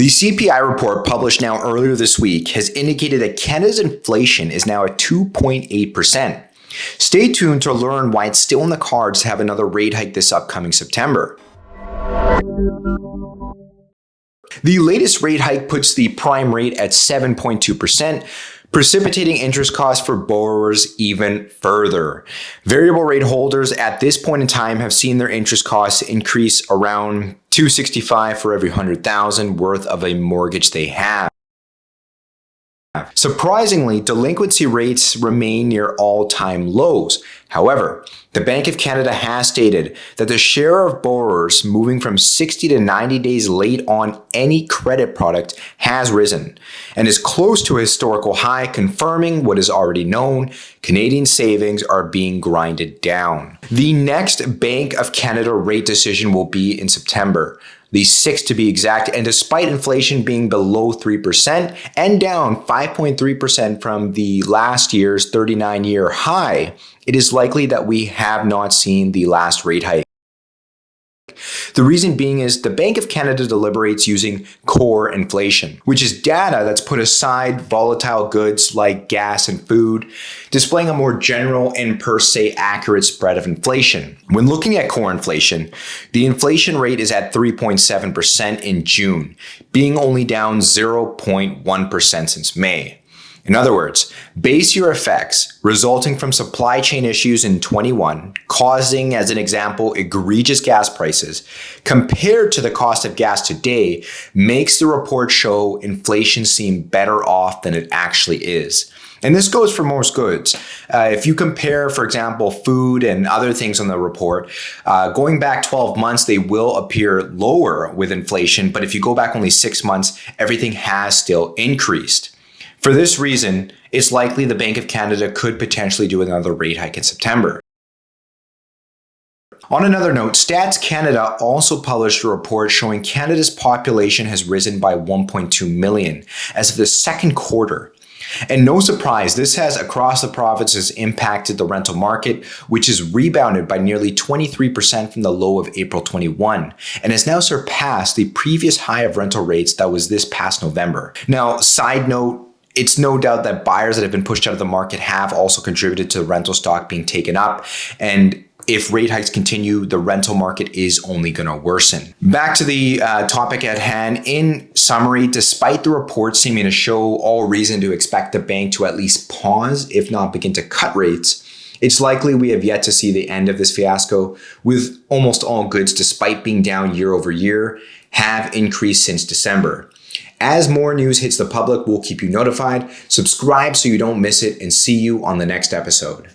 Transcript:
The CPI report published now earlier this week has indicated that Canada's inflation is now at 2.8%. Stay tuned to learn why it's still in the cards to have another rate hike this upcoming September. The latest rate hike puts the prime rate at 7.2%, precipitating interest costs for borrowers even further. Variable rate holders at this point in time have seen their interest costs increase around $265 for every $100,000 worth of a mortgage they have. Surprisingly, delinquency rates remain near all-time lows. However, the Bank of Canada has stated that the share of borrowers moving from 60 to 90 days late on any credit product has risen and is close to a historical high, confirming what is already known: Canadian savings are being grinded down. The next Bank of Canada rate decision will be in September, the 6th to be exact, and despite inflation being below 3% and down 5.3% from the last year's 39-year high, it is likely that we have not seen the last rate hike. The reason being is the Bank of Canada deliberates using core inflation, which is data that's put aside volatile goods like gas and food, displaying a more general and per se accurate spread of inflation. When looking at core inflation, the inflation rate is at 3.7% in June, being only down 0.1% since May. In other words, base year effects resulting from supply chain issues in 21, causing, as an example, egregious gas prices, compared to the cost of gas today, makes the report show inflation seem better off than it actually is. And this goes for most goods. If you compare, for example, food and other things on the report, going back 12 months, they will appear lower with inflation. But if you go back only 6 months, everything has still increased. For this reason, it's likely the Bank of Canada could potentially do another rate hike in September. On another note, Stats Canada also published a report showing Canada's population has risen by 1.2 million as of the second quarter. And no surprise, this has across the provinces impacted the rental market, which has rebounded by nearly 23% from the low of April 21 and has now surpassed the previous high of rental rates that was this past November. Now, side note, it's no doubt that buyers that have been pushed out of the market have also contributed to the rental stock being taken up. And if rate hikes continue, the rental market is only going to worsen. Back to the topic at hand. In summary, despite the report seeming to show all reason to expect the bank to at least pause, if not begin to cut rates, it's likely we have yet to see the end of this fiasco, with almost all goods, despite being down year over year, have increased since December. As more news hits the public, we'll keep you notified. Subscribe so you don't miss it, and see you on the next episode.